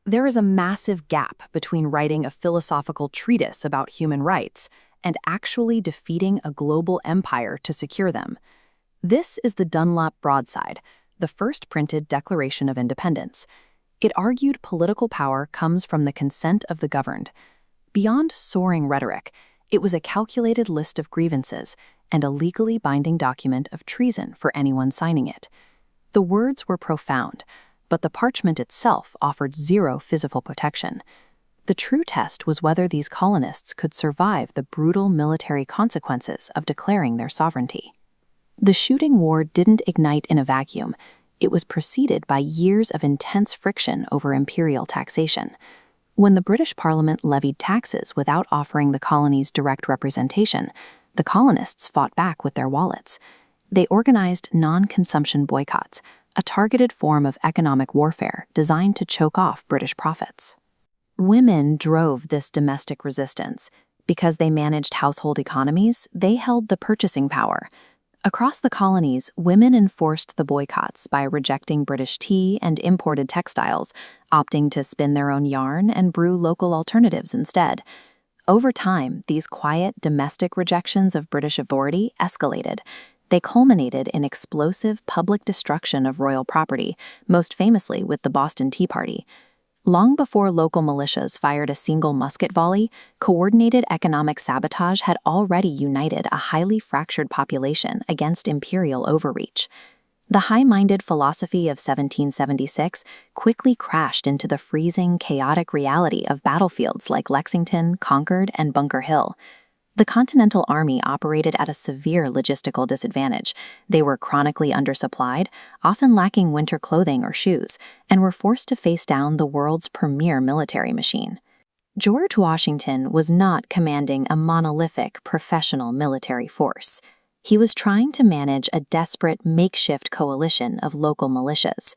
There is a massive gap between writing a philosophical treatise about human rights and actually defeating a global empire to secure them. This is the Dunlop Broadside, the first printed Declaration of Independence. It argued political power comes from the consent of the governed. Beyond soaring rhetoric, it was a calculated list of grievances and a legally binding document of treason for anyone signing it. The words were profound, but the parchment itself offered zero physical protection. The true test was whether these colonists could survive the brutal military consequences of declaring their sovereignty. The shooting war didn't ignite in a vacuum. It was preceded by years of intense friction over imperial taxation. When the British Parliament levied taxes without offering the colonies direct representation, the colonists fought back with their wallets. They organized non-consumption boycotts, a targeted form of economic warfare designed to choke off British profits. Women drove this domestic resistance. Because they managed household economies, they held the purchasing power. Across the colonies, women enforced the boycotts by rejecting British tea and imported textiles, opting to spin their own yarn and brew local alternatives instead. Over time, these quiet domestic rejections of British authority escalated. They culminated in explosive public destruction of royal property, most famously with the Boston Tea Party. Long before local militias fired a single musket volley, coordinated economic sabotage had already united a highly fractured population against imperial overreach. The high-minded philosophy of 1776 quickly crashed into the freezing, chaotic reality of battlefields like Lexington, Concord, and Bunker Hill. The Continental Army operated at a severe logistical disadvantage. They were chronically undersupplied, often lacking winter clothing or shoes, and were forced to face down the world's premier military machine. George Washington was not commanding a monolithic, professional military force. He was trying to manage a desperate, makeshift coalition of local militias.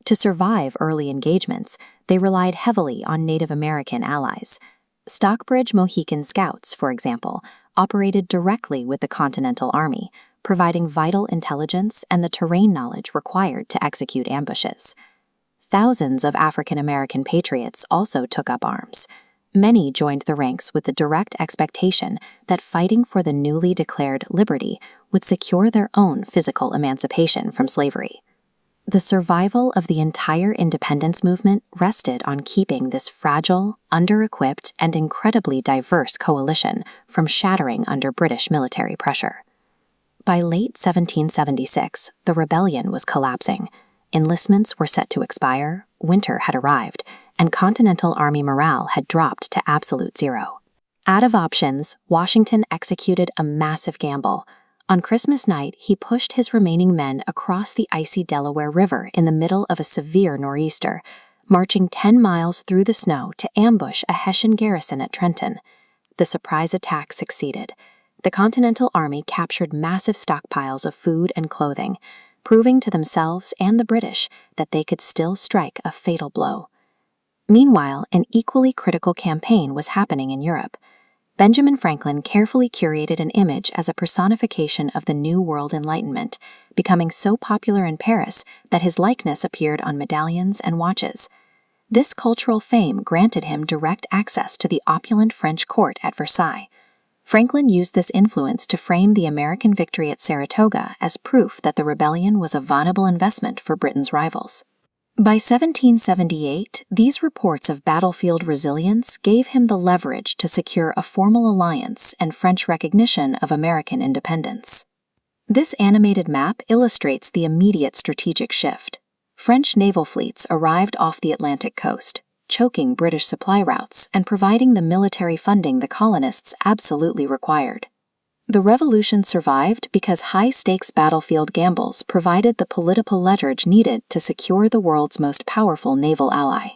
To survive early engagements, they relied heavily on Native American allies. Stockbridge Mohican Scouts, for example, operated directly with the Continental Army, providing vital intelligence and the terrain knowledge required to execute ambushes. Thousands of African American patriots also took up arms. Many joined the ranks with the direct expectation that fighting for the newly declared liberty would secure their own physical emancipation from slavery. The survival of the entire independence movement rested on keeping this fragile, under-equipped, and incredibly diverse coalition from shattering under British military pressure. By late 1776, the rebellion was collapsing. Enlistments were set to expire, winter had arrived, and Continental Army morale had dropped to absolute zero. Out of options, Washington executed a massive gamble. On Christmas night, he pushed his remaining men across the icy Delaware River in the middle of a severe nor'easter, marching 10 miles through the snow to ambush a Hessian garrison at Trenton. The surprise attack succeeded. The Continental Army captured massive stockpiles of food and clothing, proving to themselves and the British that they could still strike a fatal blow. Meanwhile, an equally critical campaign was happening in Europe. Benjamin Franklin carefully curated an image as a personification of the New World Enlightenment, becoming so popular in Paris that his likeness appeared on medallions and watches. This cultural fame granted him direct access to the opulent French court at Versailles. Franklin used this influence to frame the American victory at Saratoga as proof that the rebellion was a viable investment for Britain's rivals. By 1778, these reports of battlefield resilience gave him the leverage to secure a formal alliance and French recognition of American independence. This animated map illustrates the immediate strategic shift. French naval fleets arrived off the Atlantic coast, choking British supply routes and providing the military funding the colonists absolutely required. The revolution survived because high-stakes battlefield gambles provided the political leverage needed to secure the world's most powerful naval ally.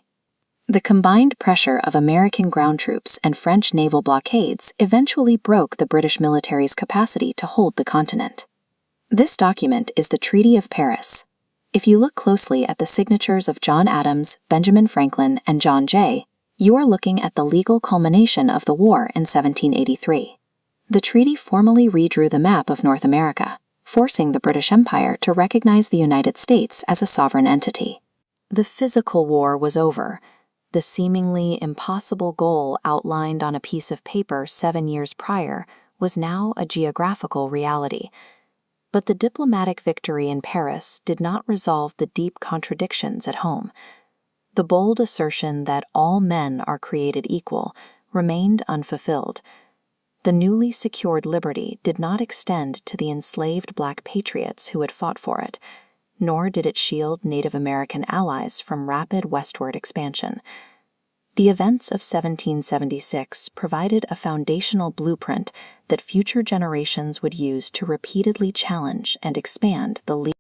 The combined pressure of American ground troops and French naval blockades eventually broke the British military's capacity to hold the continent. This document is the Treaty of Paris. If you look closely at the signatures of John Adams, Benjamin Franklin, and John Jay, you are looking at the legal culmination of the war in 1783. The treaty formally redrew the map of North America, forcing the British Empire to recognize the United States as a sovereign entity. The physical war was over. The seemingly impossible goal outlined on a piece of paper 7 years prior was now a geographical reality. But the diplomatic victory in Paris did not resolve the deep contradictions at home. The bold assertion that all men are created equal remained unfulfilled. The newly secured liberty did not extend to the enslaved black patriots who had fought for it, nor did it shield Native American allies from rapid westward expansion. The events of 1776 provided a foundational blueprint that future generations would use to repeatedly challenge and expand the